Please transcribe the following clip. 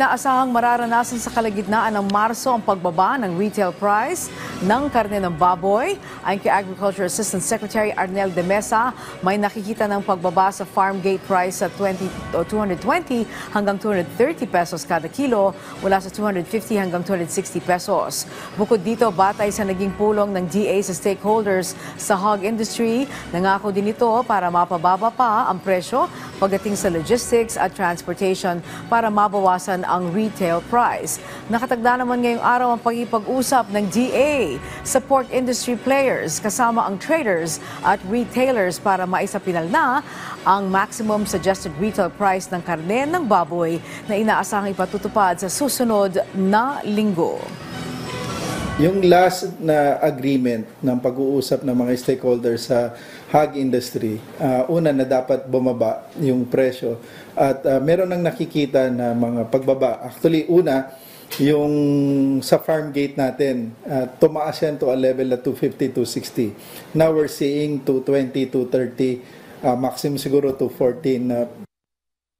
Inaasahang mararanasan sa kalagitnaan ng Marso ang pagbaba ng retail price ng karne ng baboy. Ayon kay Agriculture Assistant Secretary Arnel de Mesa, may nakikita ng pagbaba sa farm gate price sa 220 hanggang 230 pesos kada kilo mula sa 250 hanggang 260 pesos. Bukod dito, batay sa naging pulong ng DA sa stakeholders sa hog industry, nangako din ito para mapababa pa ang presyo pagdating sa logistics at transportation para mabawasan ang retail price. Nakatagda naman ngayong araw ang pag-ipag-usap ng DA sa pork industry players kasama ang traders at retailers para maisapinal na ang maximum suggested retail price ng karne ng baboy na inaasahang ipatutupad sa susunod na linggo. Yung last na agreement ng pag-uusap ng mga stakeholders sa hog industry, una na dapat bumaba yung presyo at meron nang nakikita na mga pagbaba. Actually, una, yung sa farm gate natin, tumaas yan to a level na 250, 260. Now we're seeing 220, 230, maximum siguro 214